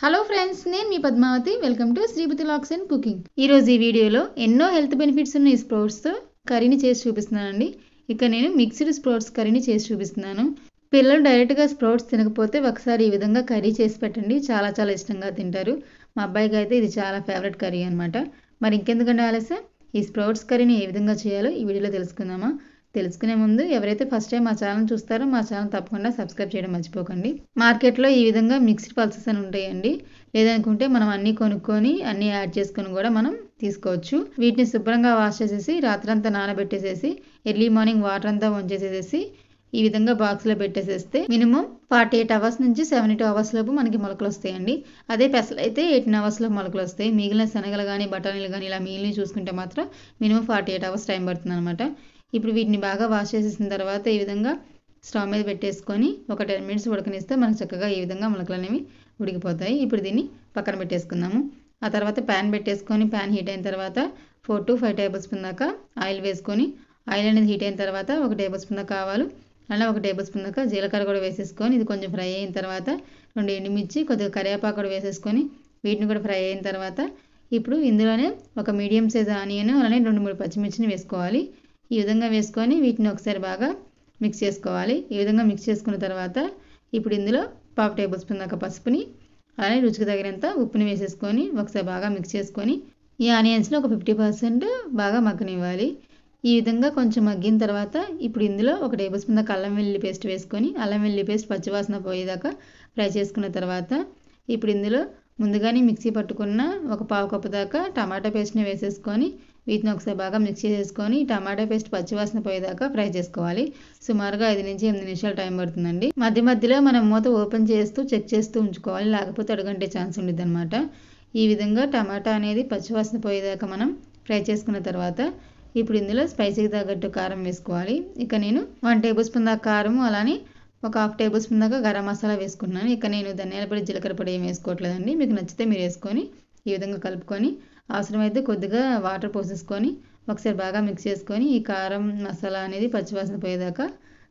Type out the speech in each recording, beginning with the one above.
Hello friends, నేను మీ Padmavathi. Welcome to Sripathi lacks and cooking. ఈరోజు ఈ వీడియోలో ఎన్నో హెల్త్ బెనిఫిట్స్ ఉన్న ఈ స్ప్రౌట్స్తో కర్రీని చేసి చూపిస్తున్నానండి. ఇక నేను మిక్స్డ్ స్ప్రౌట్స్ కర్రీని చేసి చూపిస్తున్నాను. పిల్లలు డైరెక్ట్గా స్ప్రౌట్స్ తినకపోతే ఒకసారి ఈ విధంగా కర్రీ చేసి పెట్టండి, చాలా చాలా ఇష్టంగా తింటారు. మా అబ్బాయికి అయితే ఇది చాలా ఫేవరెట్ కర్రీ అనమాట. మరి ఇంకెందుకంటే ఆలస్యం, ఈ స్ప్రౌట్స్ కర్రీని ఏ విధంగా చేయాలో ఈ వీడియోలో తెలుసుకుందామా. తెలుసుకునే ముందు ఎవరైతే ఫస్ట్ టైం మా ఛానల్ చూస్తారో మా ఛానల్ తప్పకుండా సబ్స్క్రైబ్ చేయడం మర్చిపోకండి. మార్కెట్లో ఈ విధంగా మిక్స్డ్ పల్సెస్ అని ఉంటాయండి. లేదనుకుంటే మనం అన్నీ కొనుక్కొని అన్నీ యాడ్ చేసుకొని కూడా మనం తీసుకోవచ్చు. వీటిని శుభ్రంగా వాష్ చేసేసి రాత్రంతా నానబెట్టేసేసి ఎర్లీ మార్నింగ్ వాటర్ అంతా వంచేసేసి ఈ విధంగా బాక్స్లో పెట్టేసేస్తే మినిమం 48 అవర్స్ నుంచి 72 అవర్స్ లోపు మనకి మొలకలు వస్తాయండి. అదే పెసలు అయితే 18 అవర్స్లో మొలకలు వస్తాయి. మిగిలిన శనగలు కానీ బఠానీలు కానీ ఇలా మిగిలిన చూసుకుంటే మాత్రం మినిమం 48 అవర్స్ టైం పడుతుంది అనమాట. ఇప్పుడు వీటిని బాగా వాష్ చేసేసిన తర్వాత ఈ విధంగా స్టవ్ మీద పెట్టేసుకొని ఒక 10 మినిట్స్ ఉడకనిస్తే మనకు చక్కగా ఈ విధంగా మొలకలు అనేవి ఉడికిపోతాయి. ఇప్పుడు దీన్ని పక్కన పెట్టేసుకుందాము. ఆ తర్వాత ప్యాన్ పెట్టేసుకొని ప్యాన్ హీట్ అయిన తర్వాత 4 to 5 టేబుల్ స్పూన్ దాకా ఆయిల్ వేసుకొని ఆయిల్ అనేది హీట్ అయిన తర్వాత 1 టేబుల్ స్పూన్ దాకా ఆవాలు, అలా 1 టేబుల్ స్పూన్ దాకా జీలకర్ర కూడా వేసేసుకొని ఇది కొంచెం ఫ్రై అయిన తర్వాత 2 ఎండుమిర్చి, కొద్దిగా కరివేపాకు కూడా వేసేసుకొని వీటిని కూడా ఫ్రై అయిన తర్వాత ఇప్పుడు ఇందులోనే ఒక మీడియం సైజ్ ఆనియన్ అలానే 2-3 పచ్చిమిర్చిని వేసుకోవాలి. ఈ విధంగా వేసుకొని వీటిని ఒకసారి బాగా మిక్స్ చేసుకోవాలి. ఈ విధంగా మిక్స్ చేసుకున్న తర్వాత ఇప్పుడు ఇందులో 1/2 టేబుల్ స్పూన్ దాకా పసుపుని అలానే రుచికి తగినంత ఉప్పుని వేసేసుకొని ఒకసారి బాగా మిక్స్ చేసుకొని ఈ ఆనియన్స్ని ఒక 50% బాగా మగ్గనివ్వాలి. ఈ విధంగా కొంచెం మగ్గిన తర్వాత ఇప్పుడు ఇందులో 1 టేబుల్ స్పూన్ దాకా అల్లం వెల్లుల్లి పేస్ట్ వేసుకొని అల్లం వెల్లుల్లి పేస్ట్ పచ్చివాసన పోయేదాకా ఫ్రై చేసుకున్న తర్వాత ఇప్పుడు ఇందులో ముందుగానే మిక్సీ పట్టుకున్న ఒక 1/2 కప్పు దాకా టమాటా పేస్ట్ని వేసేసుకొని వీటిని ఒకసారి బాగా మిక్స్ చేసుకొని టమాటా పేస్ట్ పచ్చివాసన పోయేదాకా ఫ్రై చేసుకోవాలి. సుమారుగా 5 నుంచి 8 నిమిషాలు టైం పడుతుందండి. మధ్య మధ్యలో మనం మూత ఓపెన్ చేస్తూ చెక్ చేస్తూ ఉంచుకోవాలి, లేకపోతే అడుగంటే ఛాన్స్ ఉంటుంది అనమాట. ఈ విధంగా టమాటా అనేది పచ్చివాసన పోయేదాకా మనం ఫ్రై చేసుకున్న తర్వాత ఇప్పుడు ఇందులో స్పైసీకి తగ్గట్టు కారం వేసుకోవాలి. ఇక నేను 1 టేబుల్ స్పూన్ దాకా కారం అలానే ఒక 1/2 టేబుల్ స్పూన్ దాకా గరం మసాలా వేసుకున్నాను. ఇక నేను ధనియాల పొడి జీలకర్ర పొడి ఏం వేసుకోవట్లేదండి. మీకు నచ్చితే మీరు వేసుకొని ఈ విధంగా కలుపుకొని అవసరమైతే కొద్దిగా వాటర్ పోసేసుకొని ఒకసారి బాగా మిక్స్ చేసుకొని ఈ కారం మసాలా అనేది పచ్చివాసన పోయేదాకా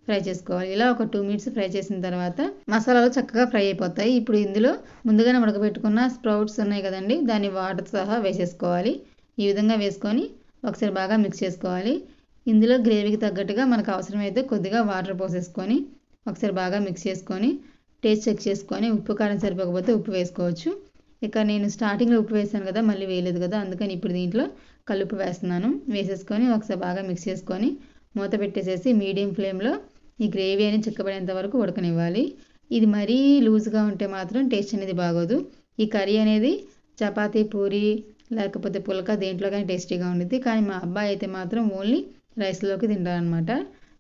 ఫ్రై చేసుకోవాలి. ఇలా ఒక 2 మినిట్స్ ఫ్రై చేసిన తర్వాత మసాలాలు చక్కగా ఫ్రై అయిపోతాయి. ఇప్పుడు ఇందులో ముందుగానే ఉడకబెట్టుకున్న స్ప్రౌట్స్ ఉన్నాయి కదండి, దాన్ని వాటర్ సహా వేసేసుకోవాలి. ఈ విధంగా వేసుకొని ఒకసారి బాగా మిక్స్ చేసుకోవాలి. ఇందులో గ్రేవీకి తగ్గట్టుగా మనకు అవసరమైతే కొద్దిగా వాటర్ పోసేసుకొని ఒకసారి బాగా మిక్స్ చేసుకొని టేస్ట్ చెక్ చేసుకొని ఉప్పు కారం సరిపోకపోతే ఉప్పు వేసుకోవచ్చు. ఇక నేను స్టార్టింగ్లో ఉప్పు వేసాను కదా, మళ్ళీ వేయలేదు కదా, అందుకని ఇప్పుడు దీంట్లో కలుపు వేస్తున్నాను. వేసేసుకొని ఒకసారి బాగా మిక్స్ చేసుకొని మూత పెట్టేసేసి మీడియం ఫ్లేమ్లో ఈ గ్రేవీ అనేది చిక్కబడేంత వరకు ఉడకనివ్వాలి. ఇది మరీ లూజ్గా ఉంటే మాత్రం టేస్ట్ అనేది బాగోదు. ఈ కర్రీ అనేది చపాతీ, పూరి లేకపోతే పుల్కా దేంట్లో కానీ టేస్టీగా ఉండిద్ది. కానీ మా అబ్బాయి అయితే మాత్రం ఓన్లీ రైస్లోకి తింటారనమాట.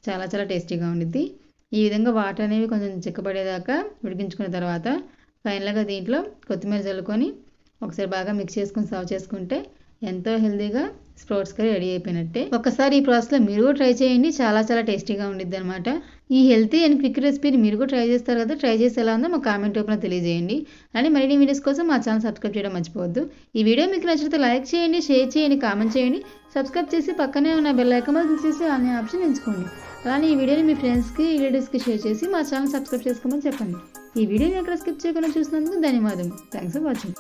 చాలా చాలా టేస్టీగా ఉండిద్ది. ఈ విధంగా వాటర్ అనేవి కొంచెం చిక్కబడేదాకా ఉడికించుకున్న తర్వాత ఫైనల్గా దీంట్లో కొత్తిమీర చల్లుకొని ఒకసారి బాగా మిక్స్ చేసుకొని సర్వ్ చేసుకుంటే ఎంతో హెల్తీగా స్ప్రౌట్స్ కర్రీ రెడీ అయిపోయినట్టే. ఒకసారి ఈ ప్రాసెస్లో మీరు కూడా ట్రై చేయండి, చాలా చాలా టేస్టీగా ఉండిద్ది అనమాట. ఈ హెల్తీ అండ్ క్విక్ రెసిపీని మీరు కూడా ట్రై చేస్తారు కదా, ట్రై చేసి ఎలా ఉందో మా కామెంట్ రూపంలో తెలియజేయండి. అలానే మరిన్ని వీడియోస్ కోసం మా ఛానల్ సబ్స్క్రైబ్ చేయడం మర్చిపోవద్దు. ఈ వీడియో మీకు నచ్చితే లైక్ చేయండి, షేర్ చేయండి, కామెంట్ చేయండి, సబ్స్క్రైబ్ చేసి పక్కనే ఉన్న బెల్ ఐకాన్ మీద క్లిక్ చేసి అనే ఆప్షన్ ఎంచుకోండి. అలానే ఈ వీడియోని మీ ఫ్రెండ్స్కి రిలేటివ్స్కి షేర్ చేసి మా ఛానల్ సబ్స్క్రైబ్ చేసుకోమని చెప్పండి. ఈ వీడియోని ఎక్కడ స్కిప్ చేయకుండా చూసినందుకు ధన్యవాదాలు. Thanks for watching.